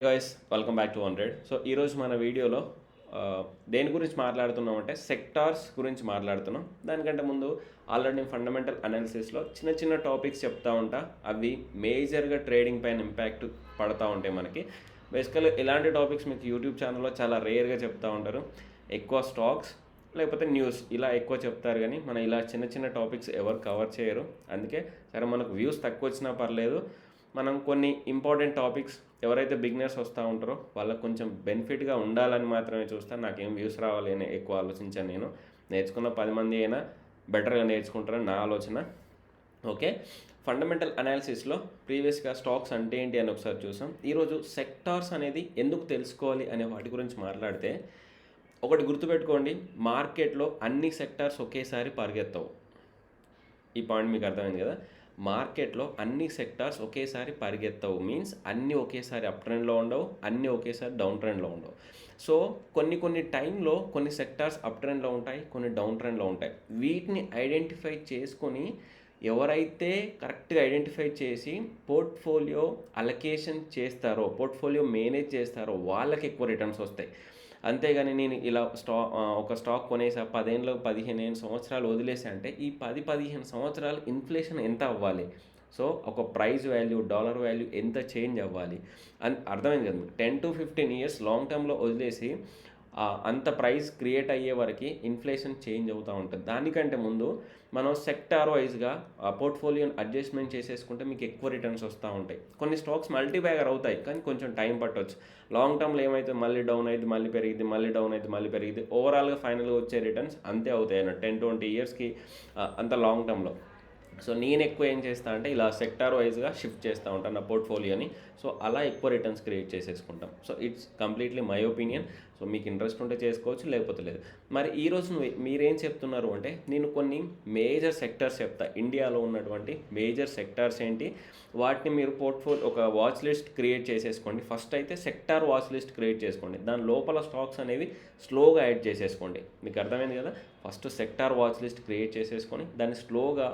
Guys welcome back to 100. So ఈరోజు మన వీడియోలో దేని గురించి మాట్లాడుతున్నాం అంటే సెక్టార్స్ గురించి మాట్లాడుతున్నాం. దానికంటే ముందు ఆల్రెడీ నేను ఫండమెంటల్ అనాలిసిస్లో చిన్న చిన్న టాపిక్స్ చెప్తా ఉంటా. అవి మేజర్గా ట్రేడింగ్ పైన ఇంపాక్ట్ పడతా ఉంటాయి మనకి. బేసికల్గా ఇలాంటి టాపిక్స్ మీకు యూట్యూబ్ ఛానల్లో చాలా రేర్గా చెప్తూ ఉంటారు. ఎక్కువ స్టాక్స్ లేకపోతే న్యూస్ ఇలా ఎక్కువ చెప్తారు, కానీ మన ఇలా చిన్న చిన్న టాపిక్స్ ఎవరు కవర్ చేయరు. అందుకే సరే మనకు వ్యూస్ తక్కువ వచ్చినా పర్లేదు, మనం కొన్ని ఇంపార్టెంట్ టాపిక్స్ ఎవరైతే బిగినర్స్ వస్తూ ఉంటారో వాళ్ళకు కొంచెం బెనిఫిట్గా ఉండాలని మాత్రమే చూస్తాను. నాకేం వ్యూస్ రావాలి అని ఎక్కువ ఆలోచించాను. నేను నేర్చుకున్న 10 మంది అయినా బెటర్గా నేర్చుకుంటారని నా ఆలోచన. ఓకే, ఫండమెంటల్ అనాలిసిస్లో ప్రీవియస్గా స్టాక్స్ అంటే ఏంటి అని ఒకసారి చూసాం. ఈరోజు సెక్టార్స్ అనేది ఎందుకు తెలుసుకోవాలి అనే వాటి గురించి మాట్లాడితే, ఒకటి గుర్తుపెట్టుకోండి, మార్కెట్లో అన్ని సెక్టార్స్ ఒకేసారి పరిగెత్తవు. ఈ పాయింట్ మీకు అర్థమైంది కదా. మార్కెట్లో అన్ని సెక్టార్స్ ఒకేసారి పరిగెత్తవు మీన్స్ అన్నీ ఒకేసారి అప్ ట్రెండ్లో ఉండవు, అన్నీ ఒకేసారి డౌన్ ట్రెండ్లో ఉండవు. సో కొన్ని టైంలో కొన్ని సెక్టార్స్ అప్ ట్రెండ్లో ఉంటాయి, కొన్ని డౌన్ ట్రెండ్లో ఉంటాయి. వీటిని ఐడెంటిఫై చేసుకొని ఎవరైతే కరెక్ట్గా ఐడెంటిఫై చేసి పోర్ట్ఫోలియో అలొకేషన్ చేస్తారో, పోర్ట్ఫోలియో మేనేజ్ చేస్తారో వాళ్ళకి ఎక్కువ రిటర్న్స్ వస్తాయి. అంతేగాని నేను ఇలా ఒక స్టాక్ కొనేసా 10 ఏళ్ళు 15 సంవత్సరాలు వదిలేసా అంటే ఈ 10-15 సంవత్సరాలు ఇన్ఫ్లేషన్ ఎంత అవ్వాలి, సో ఒక ప్రైస్ వాల్యూ డాలర్ వాల్యూ ఎంత చేంజ్ అవ్వాలి అని అర్థమైంది కదా. 10-15 ఇయర్స్ లాంగ్ టర్మ్లో వదిలేసి అంత ప్రైస్ క్రియేట్ అయ్యే వరకు ఇన్ఫ్లేషన్ చేంజ్ అవుతూ ఉంటుంది. దానికంటే ముందు మనం సెక్టార్ వైజ్గా ఆ పోర్ట్ఫోలియోని అడ్జస్ట్మెంట్ చేసేసుకుంటే మీకు ఎక్కువ రిటర్న్స్ వస్తూ ఉంటాయి. కొన్ని స్టాక్స్ మల్టీబ్యాగర్ అవుతాయి, కానీ కొంచెం టైం పట్టవచ్చు. లాంగ్ టర్మ్లో ఏమైతే మళ్ళీ డౌన్ అయింది, మళ్ళీ పెరిగింది, మళ్ళీ డౌన్ అయింది, మళ్ళీ పెరిగింది, ఓవరాల్గా ఫైనల్గా వచ్చే రిటర్న్స్ అంతే అవుతాయి అన్నట్టు 10-20 ఇయర్స్కి అంత లాంగ్ టర్మ్లో. సో నేను ఎక్కువ ఏం చేస్తా అంటే ఇలా సెక్టార్ వైజ్గా షిఫ్ట్ చేస్తూ ఉంటాను నా పోర్ట్ఫోలియోని. సో అలా ఎక్కువ రిటర్న్స్ క్రియేట్ చేసేసుకుంటాం. So it's completely my opinion. So మీకు ఇంట్రెస్ట్ ఉంటే చేసుకోవచ్చు, లేకపోతే లేదు. మరి ఈరోజు మీరేం చెప్తున్నారు అంటే, నేను కొన్ని మేజర్ సెక్టార్స్ చెప్తా. ఇండియాలో ఉన్నటువంటి మేజర్ సెక్టార్స్ ఏంటి, వాటిని మీరు పోర్ట్ఫోలియో ఒక వాచ్ లిస్ట్ క్రియేట్ చేసేసుకోండి. ఫస్ట్ అయితే సెక్టార్ వాచ్ లిస్ట్ క్రియేట్ చేసుకోండి. దాని లోపల స్టాక్స్ అనేవి స్లోగా యాడ్ చేసేసుకోండి. మీకు అర్థమైంది కదా. First sector watch list create చేసేసుకొని దాన్ని స్లోగా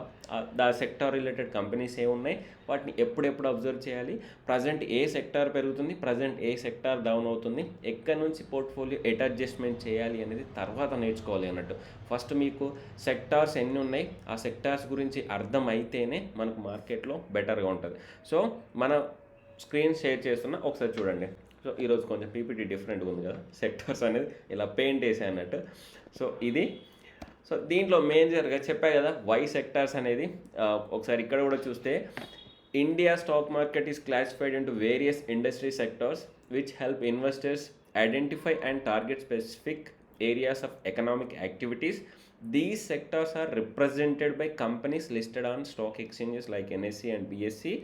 దా సెక్టార్ రిలేటెడ్ కంపెనీస్ ఏ ఉన్నాయి వాటిని ఎప్పుడెప్పుడు అబ్జర్వ్ చేయాలి, ప్రజెంట్ ఏ సెక్టార్ పెరుగుతుంది, ప్రజెంట్ ఏ సెక్టార్ డౌన్ అవుతుంది, ఎక్కడి నుంచి పోర్ట్ఫోలియో ఎట్ అడ్జస్ట్మెంట్ చేయాలి అనేది తర్వాత నేర్చుకోవాలి అన్నట్టు. ఫస్ట్ మీకు సెక్టార్స్ ఎన్ని ఉన్నాయి ఆ సెక్టార్స్ గురించి అర్థం అయితేనే మనకు మార్కెట్లో బెటర్గా ఉంటుంది. సో మన స్క్రీన్ షేర్ చేస్తున్నా, ఒకసారి చూడండి. సో ఈరోజు కొంచెం పీపీటీ డిఫరెంట్గా ఉంది కదా, సెక్టార్స్ అనేది ఇలా పెయింట్ వేసే అన్నట్టు. సో ఇది సో దీంట్లో మేజర్గా చెప్పా కదా వై సెక్టార్స్ అనేది. ఒకసారి ఇక్కడ కూడా చూస్తే India stock market is classified into various industry sectors which help investors identify and target specific areas of economic activities. These sectors are represented by companies listed on stock exchanges like NSE and BSE.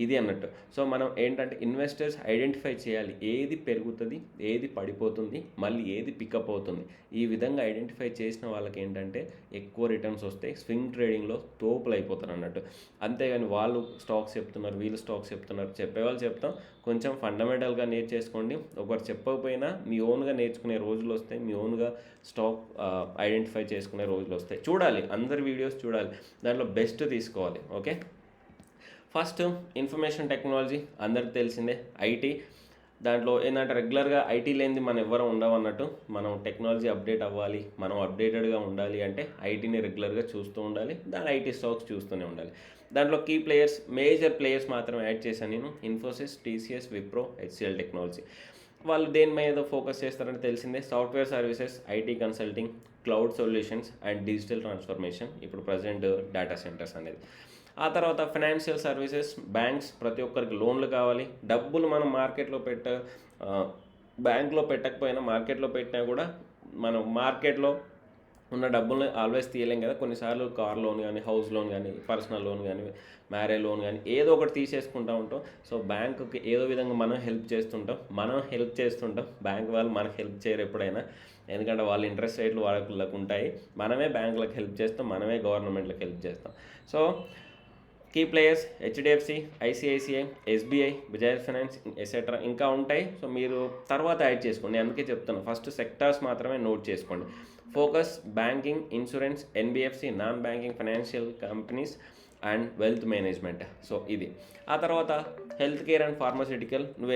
ఇది అన్నట్టు. So మనం ఏంటంటే investors identify చేయాలి, ఏది పెరుగుతుంది, ఏది పడిపోతుంది, మళ్ళీ ఏది పికప్ అవుతుంది. ఈ విధంగా ఐడెంటిఫై చేసిన వాళ్ళకి ఏంటంటే ఎక్కువ రిటర్న్స్ వస్తాయి. స్వింగ్ ట్రేడింగ్లో తోపులు అయిపోతారు అన్నట్టు. అంతేగాని వాళ్ళు స్టాక్స్ చెప్తున్నారు, వీళ్ళు స్టాక్స్ చెప్తున్నారు, చెప్పేవాళ్ళు చెప్తాం. కొంచెం ఫండమెంటల్గా నేర్చేసుకోండి. ఒకరు చెప్పకపోయినా మీ ఓన్గా నేర్చుకునే రోజులు వస్తాయి, మీ ఓన్గా స్టాక్ ఐడెంటిఫై చేసుకునే రోజులు వస్తాయి. చూడాలి, అందరి వీడియోస్ చూడాలి, దాంట్లో బెస్ట్ తీసుకోవాలి. ఓకే, ఫస్ట్ ఇన్ఫర్మేషన్ టెక్నాలజీ అందరికి తెలిసిందే, ఐటీ. దాంట్లో ఏంటంటే రెగ్యులర్గా ఐటీ లేనిది మనం ఎవ్వరం ఉండవన్నట్టు. మనం టెక్నాలజీ అప్డేట్ అవ్వాలి, మనం అప్డేటెడ్గా ఉండాలి అంటే ఐటీని రెగ్యులర్గా చూస్తూ ఉండాలి, దాని ఐటీ స్టాక్స్ చూస్తూనే ఉండాలి. దాంట్లో కీ ప్లేయర్స్, మేజర్ ప్లేయర్స్ మాత్రం యాడ్ చేశాను నేను. Infosys, TCS, Wipro, HCl technology. వాళ్ళు దేని మీద ఫోకస్ చేస్తారని తెలిసిందే. Software services, IT consulting, cloud solutions and digital transformation, ఇప్పుడు ప్రజెంట్ డేటా సెంటర్స్ అనేది. ఆ తర్వాత ఫైనాన్షియల్ సర్వీసెస్, బ్యాంక్స్, ప్రతి ఒక్కరికి లోన్లు కావాలి. డబ్బులు మనం మార్కెట్లో బ్యాంక్లో పెట్టకపోయినా మార్కెట్లో పెట్టినా కూడా మనం మార్కెట్లో ఉన్న డబ్బుల్ని ఆల్వేస్ తీయలేం కదా. కొన్నిసార్లు కార్ లోన్ కానీ, హౌస్ లోన్ కానీ, పర్సనల్ లోన్ కానీ, మ్యారేజ్ లోన్ కానీ ఏదో ఒకటి తీసేసుకుంటూ ఉంటాం. సో బ్యాంకుకి ఏదో విధంగా మనం హెల్ప్ చేస్తుంటాం, బ్యాంక్ వాళ్ళు మనకు హెల్ప్ చేయరు ఎప్పుడైనా. ఎందుకంటే వాళ్ళ ఇంట్రెస్ట్ రేట్లు వాళ్ళకు ఉంటాయి. మనమే బ్యాంకులకు హెల్ప్ చేస్తాం, మనమే గవర్నమెంట్లకు హెల్ప్ చేస్తాం. So key players HDFC, ICICI, SBI, Bajaj finance etcetera ఇంకా ఉంటాయి. సో మీరు తర్వాత యాడ్ చేసుకోండి. అందుకే చెప్తాను, ఫస్ట్ సెక్టార్స్ మాత్రమే నోట్ చేసుకోండి. Focus banking, insurance, NBFC, non banking financial companies, and wealth management. So ఇది. ఆ తర్వాత హెల్త్ కేర్ అండ్ ఫార్మాస్యూటికల్. నువ్వు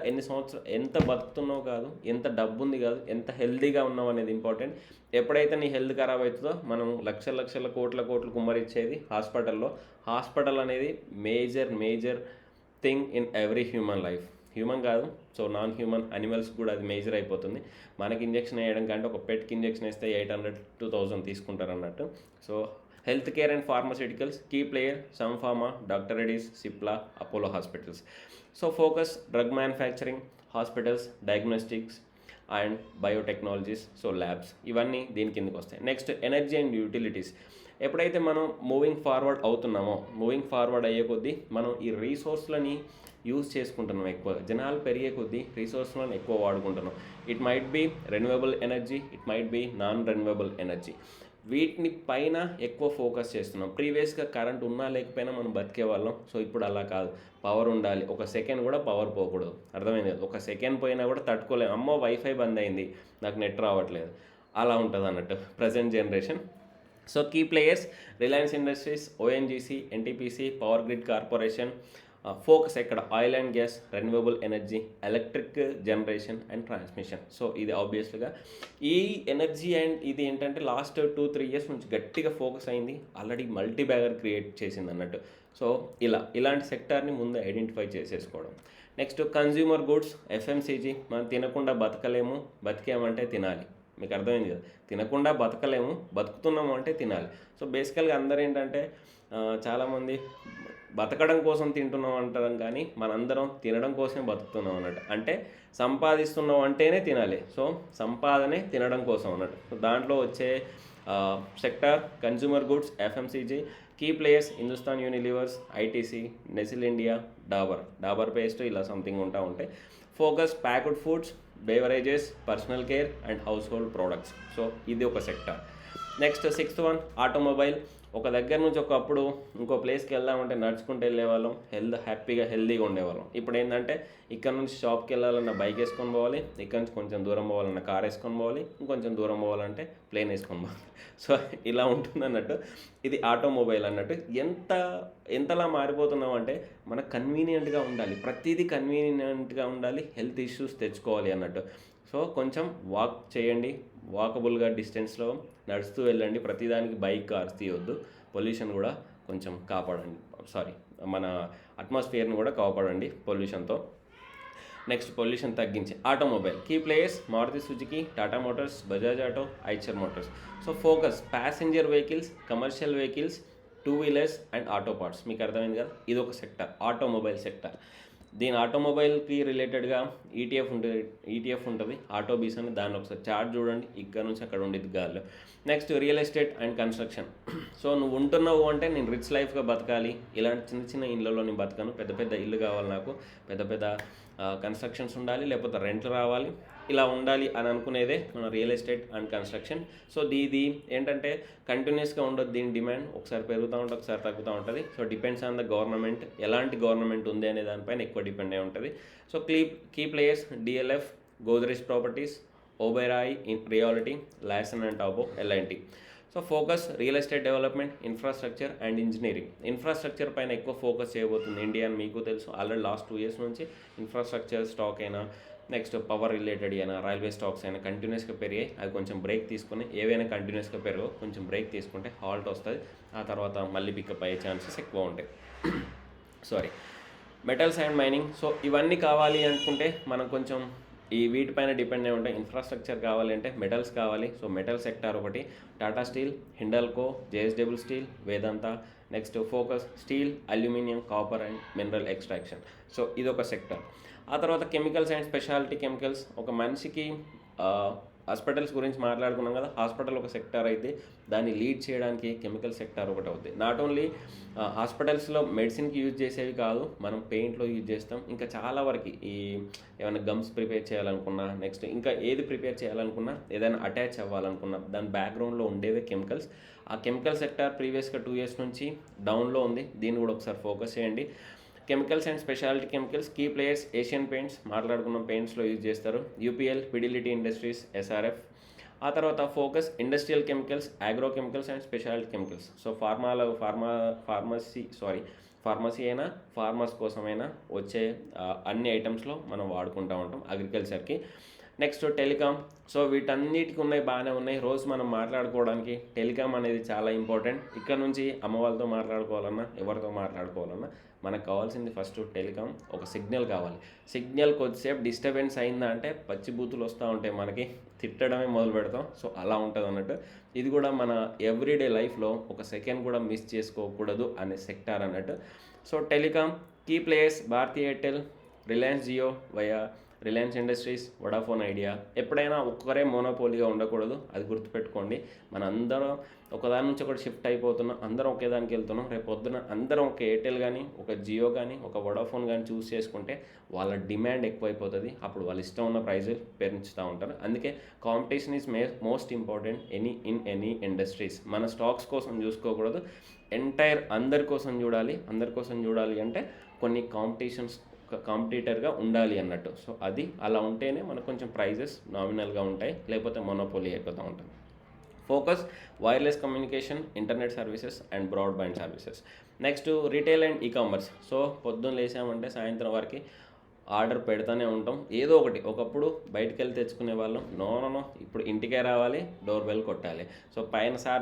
ఎన్ని సంవత్సరాలు ఎంత బతుకుతున్నావు కాదు, ఎంత డబ్బు ఉంది కాదు, ఎంత హెల్తీగా ఉన్నావు అనేది ఇంపార్టెంట్. ఎప్పుడైతే నీ హెల్త్ ఖరాబ్ అవుతుందో మనం లక్షల కోట్లు కుమ్మరిచ్చేది హాస్పిటల్లో. హాస్పిటల్ అనేది major thing in every human life. Human కాదు, సో నాన్ హ్యూమన్ అనిమల్స్ కూడా అది మేజర్ అయిపోతుంది. మనకి ఇంజెక్షన్ వేయడం కంటే ఒక పెట్కి ఇంజెక్షన్ వేస్తే 800-2000 తీసుకుంటారు అన్నట్టు. So health care and pharmaceuticals key player Sun Pharma, doctor Reddy's, Cipla, Apollo hospitals. So focus drug manufacturing, hospitals, diagnostics and biotechnologies, so labs, ఇవన్నీ దీని కిందకి వస్తాయి. Next energy and utilities. ఎప్పుడైతే మనం మూవింగ్ ఫార్వర్డ్ అయ్యే కొద్దీ మనం ఈ రీసోర్స్లని యూజ్ చేసుకుంటున్నాం. ఎక్కువ జనాలు పెరిగే కొద్దీ రీసోర్స్లను ఎక్కువ వాడుకుంటున్నాం. It might be renewable energy, it might be non renewable energy. వీటిని పైన ఎక్కువ ఫోకస్ చేస్తున్నాం. ప్రీవియస్గా కరెంట్ ఉన్నా లేకపోయినా మనం బతికే వాళ్ళం. సో ఇప్పుడు అలా కాదు, పవర్ ఉండాలి. ఒక సెకండ్ కూడా పవర్ పోకూడదు. అర్థమైంది కదా? ఒక సెకండ్ పోయినా కూడా తట్టుకోలేము. అమ్మో వైఫై బంద్ అయింది, నాకు నెట్ రావట్లేదు, అలా ఉంటుంది అన్నట్టు present generation. So key players Reliance industries, ONGC, NTPC, power grid corporation. Focus ఎక్కడ? Oil and gas, renewable energy, electric generation and transmission. So ఇది ఆబ్వియస్గా ఈ ఎనర్జీ అండ్ ఇది ఏంటంటే లాస్ట్ 2-3 ఇయర్స్ నుంచి గట్టిగా ఫోకస్ అయింది. ఆల్రెడీ మల్టీ బ్యాగర్ క్రియేట్ చేసింది అన్నట్టు. సో ఇలాంటి సెక్టార్ని ముందు ఐడెంటిఫై చేసేసుకోవడం. Next consumer goods, FMCG. మనం తినకుండా బతకలేము, బతికామంటే తినాలి. మీకు అర్థమైంది కదా? తినకుండా బతకలేము, బతుకుతున్నాము అంటే తినాలి. సో బేసికల్గా అందరూ ఏంటంటే చాలామంది బతకడం కోసం తింటున్నాం అంటాం, కానీ మనందరం తినడం కోసమే బతుకుతున్నాం అన్నట్టు. అంటే సంపాదిస్తున్నాం అంటేనే తినాలి. సో సంపాదనే తినడం కోసం అన్నట్టు. సో దాంట్లో వచ్చే sector consumer goods, FMCG. Key players Hindustan Unilevers, ITC, Nestle India, Dabur paste, ఇలా సంథింగ్ ఉంటాయి. Focus packed foods, beverages, personal care and household products. So ఇది ఒక sector. Next 6th one automobile. ఒక దగ్గర నుంచి ఒకప్పుడు ఇంకో ప్లేస్కి వెళ్దామంటే నడుచుకుంటూ వెళ్ళేవాళ్ళం, హెల్దీగా ఉండేవాళ్ళం. ఇప్పుడు ఏంటంటే ఇక్కడ నుంచి షాప్కి వెళ్ళాలన్న బైక్ వేసుకొని పోవాలి, ఇక్కడ నుంచి కొంచెం దూరం పోవాలన్న కార్ వేసుకొని పోవాలి, ఇంకొంచెం దూరం పోవాలంటే ప్లేన్ వేసుకొని పోవాలి. సో ఇలా ఉంటుంది అన్నట్టు. ఇది ఆటోమొబైల్ అన్నట్టు. ఎంతలా మారిపోతున్నాం అంటే మనకు కన్వీనియంట్గా ఉండాలి, ప్రతిదీ కన్వీనియంట్గా ఉండాలి, హెల్త్ ఇష్యూస్ తెచ్చుకోవాలి అన్నట్టు. సో కొంచెం వాక్ చేయండి, వాకబుల్గా డిస్టెన్స్లో నడుస్తూ వెళ్ళండి. ప్రతిదానికి బైక్, కార్స్ తీయొద్దు. పొల్యూషన్ కూడా కొంచెం కాపాడండి, మన అట్మాస్ఫియర్ని కూడా కాపాడండి పొల్యూషన్తో. నెక్స్ట్ పొల్యూషన్ తగ్గించి automobile key players Maruti Suzuki, Tata motors, Bajaj auto, Eicher motors. So focus passenger vehicles, commercial vehicles, 2 wheelers and auto parts. మీకు అర్థమైంది కదా? ఇది ఒక సెక్టర్, ఆటోమొబైల్ సెక్టర్. దీని ఆటోమొబైల్కి రిలేటెడ్గా ఈటీఎఫ్ ఉంటుంది, ఆటోబీస్ అని. దాన్ని ఒకసారి చార్ట్ చూడండి, ఇక్కడ నుంచి అక్కడ ఉండేది గాల్లో. Next real estate and construction. So నువ్వు ఉంటున్నావు అంటే నేను రిచ్ లైఫ్గా బతకాలి, ఇలాంటి చిన్న ఇళ్ళలో నేను బతకాను, పెద్ద ఇల్లు కావాలి నాకు, పెద్ద కన్స్ట్రక్షన్స్ ఉండాలి, లేకపోతే రెంట్లు రావాలి, ఇలా ఉండాలి అని అనుకునేదే మన real estate and construction. So ఇది ఏంటంటే కంటిన్యూస్గా ఉండదు దీని డిమాండ్, ఒకసారి పెరుగుతూ ఉంటుంది, ఒకసారి తగ్గుతూ ఉంటుంది. So depends on the government, ఎలాంటి గవర్నమెంట్ ఉంది అనే దానిపైన ఎక్కువ డిపెండ్ అయి ఉంటుంది. So key players DLF, Godrej properties, Oberoi realty, Larsen and Toubro, LNT. So focus real estate development, infrastructure and engineering. Infrastructure పైన ఎక్కువ ఫోకస్ చేయబోతుంది ఇండియా అని మీకు తెలుసు. ఆల్రెడీ లాస్ట్ 2 years నుంచి ఇన్ఫ్రాస్ట్రక్చర్ స్టాక్ అయినా, నెక్స్ట్ పవర్ రిలేటెడ్ అయినా, రైల్వే స్టాక్స్ అయినా కంటిన్యూస్గా పెరిగాయి. అవి కొంచెం బ్రేక్ తీసుకుని, ఏవైనా కంటిన్యూస్గా పెరగవు, కొంచెం బ్రేక్ తీసుకుంటే హాల్ట్ వస్తుంది, ఆ తర్వాత మళ్ళీ పికప్ అయ్యే ఛాన్సెస్ ఎక్కువ ఉంటాయి. Metals and mining. సో ఇవన్నీ కావాలి అనుకుంటే మనం కొంచెం వీటిపైన డిపెండ్ అయి ఉంటాయి. ఇన్ఫ్రాస్ట్రక్చర్ కావాలి అంటే మెటల్స్ కావాలి. సో మెటల్ సెక్టార్ ఒకటి, Tata steel, Hindalco, JSW steel, Vedanta. Next focus steel, aluminium, copper and mineral extraction. So ఇదొక సెక్టర్. ఆ తర్వాత కెమికల్స్ అండ్ స్పెషాలిటీ కెమికల్స్. ఒక మనిషికి హాస్పిటల్స్ గురించి మాట్లాడుకున్నాం కదా, హాస్పిటల్ ఒక సెక్టార్ అయితే దాన్ని లీడ్ చేయడానికి కెమికల్ సెక్టార్ ఒకటి అవుతుంది. నాట్ ఓన్లీ హాస్పిటల్స్లో మెడిసిన్కి యూజ్ చేసేవి కాదు, మనం పెయింట్లో యూజ్ చేస్తాం. ఇంకా చాలా వరకు ఏమైనా గమ్స్ ప్రిపేర్ చేయాలనుకున్నా, నెక్స్ట్ ఇంకా ఏది ప్రిపేర్ చేయాలనుకున్నా, ఏదైనా అటాచ్ అవ్వాలనుకున్నా, దాని బ్యాక్గ్రౌండ్లో ఉండేవే కెమికల్స్. ఆ కెమికల్ సెక్టార్ ప్రీవియస్గా 2 years నుంచి డౌన్లో ఉంది. దీన్ని కూడా ఒకసారి ఫోకస్ చేయండి. Chemicals and specialty chemicals key players Asian paints, మాట్లాడుకున్న పెయింట్స్లో యూజ్ చేస్తారు. UPL, Pidilite industries, SRF. ఆ తర్వాత focus industrial chemicals, agro chemicals and specialty chemicals. So pharmacy అయినా ఫార్మర్స్ కోసమైనా వచ్చే అన్ని ఐటమ్స్లో మనం వాడుకుంటూ ఉంటాం అగ్రికల్చర్కి. Next telecom. సో వీటన్నిటికి ఉన్నాయి, బాగానే ఉన్నాయి. రోజు మనం మాట్లాడుకోవడానికి టెలికామ్ అనేది చాలా ఇంపార్టెంట్. ఇక్కడ నుంచి అమ్మ వాళ్ళతో మాట్లాడుకోవాలన్నా, ఎవరితో మాట్లాడుకోవాలన్నా మనకు కావాల్సింది ఫస్ట్ టెలికామ్, ఒక సిగ్నల్ కావాలి. సిగ్నల్ కొద్దిసేపు డిస్టర్బెన్స్ అయిందా అంటే పచ్చి బూతులు వస్తూ ఉంటాయి, మనకి తిట్టడమే మొదలు పెడతాం. సో అలా ఉంటుంది అన్నట్టు. ఇది కూడా మన ఎవ్రీడే లైఫ్లో ఒక సెకండ్ కూడా మిస్ చేసుకోకూడదు అనే సెక్టార్ అన్నట్టు. So telecom key players Bharti Airtel, Reliance Jio via Reliance industries, Vodafone Idea. ఎప్పుడైనా ఒక్కరే మోనోపోలీగా ఉండకూడదు, అది గుర్తుపెట్టుకోండి. మన అందరం ఒకదాని నుంచి ఒకటి షిఫ్ట్ అయిపోతున్నాం, అందరం ఒకే దానికి వెళ్తున్నాం. రేపు పొద్దున అందరం ఒక ఎయిర్టెల్ కానీ, ఒక జియో కానీ, ఒక వడాఫోన్ కానీ చూస్ చేసుకుంటే వాళ్ళ డిమాండ్ ఎక్కువైపోతుంది. అప్పుడు వాళ్ళు ఇష్టం ఉన్న ప్రైజులు పెంచుతూ ఉంటారు. అందుకే competition is most important any industries. మన స్టాక్స్ కోసం చూసుకోకూడదు, ఎంటైర్ అందరి కోసం చూడాలి అంటే కొన్ని కాంపిటీటర్గా ఉండాలి అన్నట్టు. సో అది అలా ఉంటేనే మనకు కొంచెం ప్రైజెస్ నామినల్గా ఉంటాయి, లేకపోతే మొనోపోలీ అయిపోతూ ఉంటుంది. Focus wireless communication, internet services and broadband services. Next retail and ecommerce. So పొద్దున్న లేసామంటే సాయంత్రం వరకు ఆర్డర్ పెడతానే ఉంటాం ఏదో ఒకటి. ఒకప్పుడు బయటికి వెళ్ళి తెచ్చుకునే వాళ్ళం, నో ఇప్పుడు ఇంటికే రావాలి, డోర్ బెల్ కొట్టాలి. సో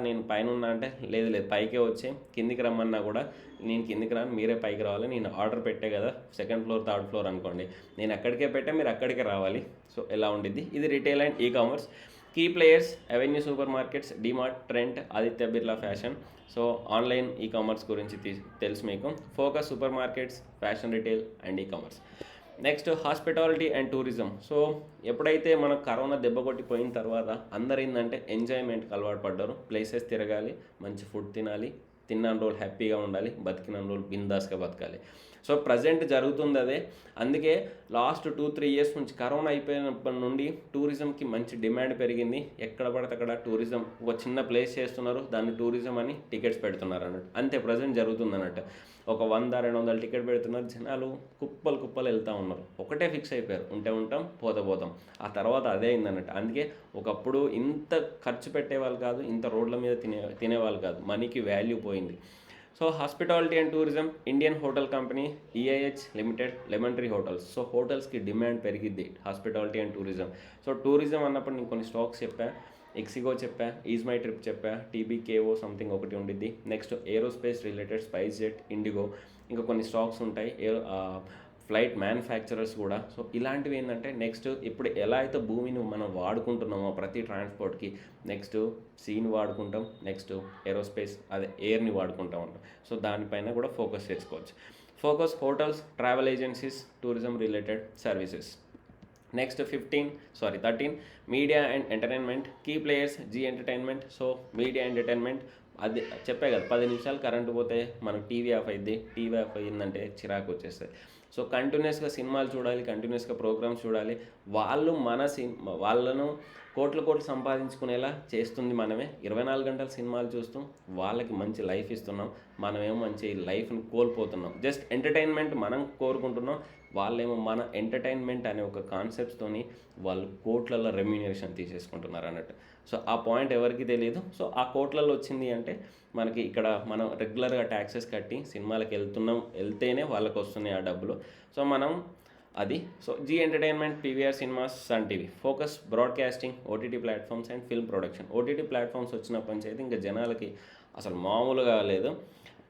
నేను పైన ఉన్నా అంటే లేదు పైకే వచ్చి కిందికి రమ్మన్నా కూడా నేను కిందికి రాను, మీరే పైకి రావాలి. నేను ఆర్డర్ పెట్టే కదా, సెకండ్ ఫ్లోర్ థర్డ్ ఫ్లోర్ అనుకోండి, నేను అక్కడికే పెట్టే మీరు అక్కడికే రావాలి. సో ఎలా ఉండిద్ది ఇది retail and ecommerce. Key players Avenue super markets, DMart, Trent, Aditya Birla fashion. So online ecommerce గురించి తెలుసు మీకు. Focus super markets, fashion retail and ecommerce. Next hospitality and tourism. So ఎప్పుడైతే మనకు కరోనా దెబ్బ కొట్టిపోయిన తర్వాత అందరు ఏంటంటే ఎంజాయ్మెంట్కి అలవాటు పడ్డారు. ప్లేసెస్ తిరగాలి, మంచి ఫుడ్ తినాలి, తిన్న రోజులు హ్యాపీగా ఉండాలి, బతికిన రోజులు బిందాస్గా బతకాలి. సో ప్రజెంట్ జరుగుతుంది అదే. అందుకే లాస్ట్ 2-3 ఇయర్స్ నుంచి కరోనా అయిపోయినప్పటి నుండి టూరిజంకి మంచి డిమాండ్ పెరిగింది. ఎక్కడ పడితే అక్కడ టూరిజం ఒక చిన్న ప్లేస్ చేస్తున్నారు, దాన్ని టూరిజం అని టికెట్స్ పెడుతున్నారు అన్నట్టు. అంతే ప్రజెంట్ జరుగుతుంది అన్నట్టు. ఒక 100-200 టికెట్ పెడుతున్నారు, జనాలు కుప్పలు వెళ్తూ ఉన్నారు. ఒకటే ఫిక్స్ అయిపోయారు, ఉంటే ఉంటాం, పోతాం. ఆ తర్వాత అదే అయిందన్నట్టు. అందుకే ఒకప్పుడు ఇంత ఖర్చు పెట్టేవాళ్ళు కాదు, ఇంత రోడ్ల మీద తినేవాళ్ళు కాదు, మనీకి వాల్యూ పోయింది. So hospitality and tourism, Indian hotel company EIH limited, lemon tree hotels. So హోటల్స్కి డిమాండ్ పెరిగిద్ది hospitality and tourism. So tourism అన్నప్పుడు నేను కొన్ని స్టాక్స్ చెప్పా, ఎక్సిగో చెప్పా, ఈజ్ మై ట్రిప్ చెప్పా, టీబీకేఓ సంథింగ్ ఒకటి ఉండిద్ది. Next aerospace related spice jet, IndiGo, ఇంకా కొన్ని స్టాక్స్ ఉంటాయి, ఫ్లైట్ మ్యానుఫ్యాక్చరర్స్ కూడా. సో ఇలాంటివి ఏంటంటే నెక్స్ట్ ఇప్పుడు ఎలా అయితే భూమిని మనం వాడుకుంటున్నామో ప్రతి ట్రాన్స్పోర్ట్కి, నెక్స్ట్ సీని వాడుకుంటాం, నెక్స్ట్ ఏరోస్పేస్ అదే ఎయిర్ని వాడుకుంటూ ఉంటాం. సో దానిపైన కూడా ఫోకస్ చేసుకోవచ్చు. Focus hotels, travel agencies, tourism related services. Next 13 media and entertainment. Key players Zee entertainment. So media entertainment అది చెప్పే కదా, 10 నిమిషాలు కరెంటు పోతే మనకు టీవీ ఆఫ్ అయింది. టీవీ ఆఫ్ అయ్యిందంటే చిరాకు వచ్చేస్తుంది. సో కంటిన్యూస్గా సినిమాలు చూడాలి, కంటిన్యూస్గా ప్రోగ్రామ్స్ చూడాలి. వాళ్ళను కోట్లు సంపాదించుకునేలా చేస్తుంది మనమే. 24 గంటలు సినిమాలు చూస్తూ వాళ్ళకి మంచి లైఫ్ ఇస్తున్నాం, మనమేమో మంచి లైఫ్ని కోల్పోతున్నాం. జస్ట్ ఎంటర్టైన్మెంట్ మనం కోరుకుంటున్నాం, వాళ్ళేమో మన ఎంటర్టైన్మెంట్ అనే ఒక కాన్సెప్ట్స్తోని వాళ్ళు కోట్లలో రెమ్యూనరేషన్ తీసేసుకుంటున్నారు అన్నట్టు. సో ఆ పాయింట్ ఎవరికి తెలియదు. సో ఆ కోట్లలో వచ్చింది అంటే మనకి ఇక్కడ మనం రెగ్యులర్గా ట్యాక్సెస్ కట్టి సినిమాలకు వెళ్తేనే వాళ్ళకి వస్తున్నాయి ఆ డబ్బులు. సో మనం అది. So Zee entertainment, PVR cinemas, Sun TV. Focus broadcasting, OTT platforms and film production. OTT platforms వచ్చినప్పటి నుంచి అయితే ఇంకా జనాలకి అసలు మామూలుగా లేదు.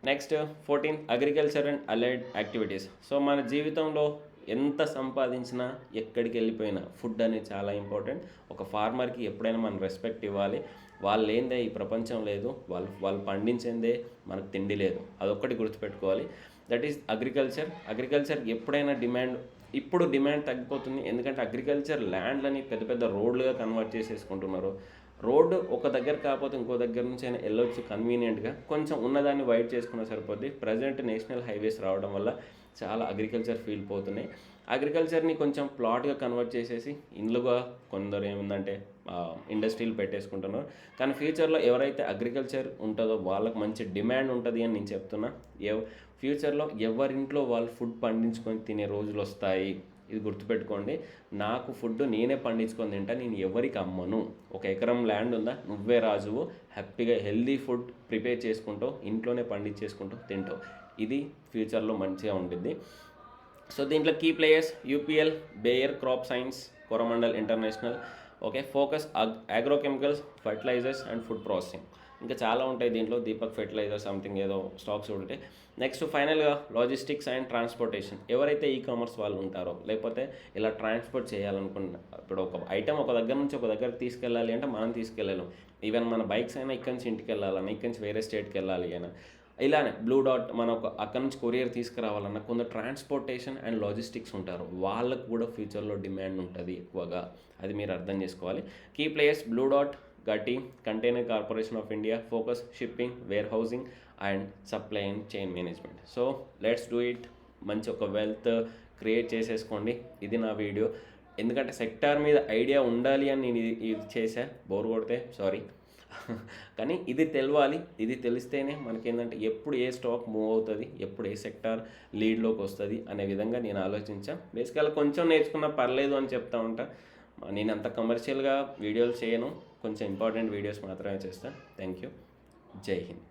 Next 14 agriculture and allied activities. So మన జీవితంలో ఎంత సంపాదించినా ఎక్కడికి వెళ్ళిపోయినా ఫుడ్ అనేది చాలా ఇంపార్టెంట్. ఒక ఫార్మర్కి ఎప్పుడైనా మనం రెస్పెక్ట్ ఇవ్వాలి. వాళ్ళు ఏందే ఈ ప్రపంచం లేదు, వాళ్ళు పండించిందే మనకు తిండి లేదు, అదొక్కటి గుర్తుపెట్టుకోవాలి. దట్ ఈస్ అగ్రికల్చర్ ఎప్పుడైనా ఇప్పుడు డిమాండ్ తగ్గిపోతుంది. ఎందుకంటే అగ్రికల్చర్ ల్యాండ్లని పెద్ద రోడ్లుగా కన్వర్ట్ చేసేసుకుంటున్నారు. రోడ్డు ఒక దగ్గర కాకపోతే ఇంకో దగ్గర నుంచి అయినా వెళ్ళొచ్చు కన్వీనియంట్గా, కొంచెం ఉన్నదాన్ని వైడ్ చేసుకున్నా సరిపోద్ది. ప్రజెంట్ నేషనల్ హైవేస్ రావడం వల్ల చాలా అగ్రికల్చర్ ఫీల్డ్ పోతున్నాయి. అగ్రికల్చర్ని కొంచెం ప్లాట్గా కన్వర్ట్ చేసేసి ఇండ్లుగా కొందరు ఏముందంటే ఇండస్ట్రీలు పెట్టేసుకుంటున్నారు. కానీ ఫ్యూచర్లో ఎవరైతే అగ్రికల్చర్ ఉంటుందో వాళ్ళకి మంచి డిమాండ్ ఉంటుంది అని నేను చెప్తున్నా. ఫ్యూచర్లో ఎవరింట్లో వాళ్ళు ఫుడ్ పండించుకొని తినే రోజులు వస్తాయి. ఇది గుర్తుపెట్టుకోండి. నాకు ఫుడ్ నేనే పండించుకొని తింటా, నేను ఎవరికి అమ్మను. 1 ఎకరం ల్యాండ్ ఉందా, నువ్వే రాజువు, హ్యాపీగా హెల్దీ ఫుడ్ ప్రిపేర్ చేసుకుంటావు, ఇంట్లోనే పండించేసుకుంటూ తింటావు. ఇది ఫ్యూచర్లో మంచిగా ఉంటుంది. సో దీంట్లో key players UPL, Bayer crop science, Coromandel international. Okay, focus agrochemicals, fertilizers and food processing. ఇంకా చాలా ఉంటాయి దీంట్లో, దీపక్ ఫెర్టిలైజర్ సంథింగ్ ఏదో స్టాక్స్ ఉంటాయి. నెక్స్ట్ ఫైనల్గా లాజిస్టిక్స్ అండ్ ట్రాన్స్పోర్టేషన్. ఎవరైతే ఈ కామర్స్ వాళ్ళు ఉంటారో, లేకపోతే ఇలా ట్రాన్స్పోర్ట్ చేయాలనుకున్న, ఇప్పుడు ఒక ఐటమ్ ఒక దగ్గర నుంచి ఒక దగ్గరికి తీసుకెళ్ళాలి అంటే మనం తీసుకెళ్ళలేం. ఈవెన్ మన బైక్స్ అయినా ఇక్కడి నుంచి ఇంటికి వెళ్ళాలన్నా, ఇక్కడి నుంచి వేరే స్టేట్కి వెళ్ళాలి అయినా, ఇలానే బ్లూ డాట్ మనకు అక్కడ నుంచి కొరియర్ తీసుకురావాలన్నా కొందరు ట్రాన్స్పోర్టేషన్ అండ్ లాజిస్టిక్స్ ఉంటారు, వాళ్ళకు కూడా ఫ్యూచర్లో డిమాండ్ ఉంటుంది ఎక్కువగా. అది మీరు అర్థం చేసుకోవాలి. కీ ప్లేయర్స్ బ్లూ డాట్, Gati, container corporation of India, focus shipping, warehousing and supply and chain management. So let's do it. మంచి ఒక వెల్త్ క్రియేట్ చేసేసుకోండి. ఇది నా వీడియో. ఎందుకంటే సెక్టార్ మీద ఐడియా ఉండాలి అని నేను ఇది చేశా. బోర్ కొడితే సారీ. కానీ ఇది తెలవాలి. ఇది తెలిస్తేనే మనకేంటంటే ఎప్పుడు ఏ స్టాక్ మూవ్ అవుతుంది, ఎప్పుడు ఏ సెక్టార్ లీడ్లోకి వస్తుంది అనే విధంగా నేను ఆలోచించాను. బేసికల్గా కొంచెం నేర్చుకున్నా పర్లేదు అని చెప్తా ఉంటా. నేను అంత కమర్షియల్గా వీడియోలు చేయను, కొంచెం ఇంపార్టెంట్ వీడియోస్ మాత్రమే చేస్తాను. Thank you. జై హింద్.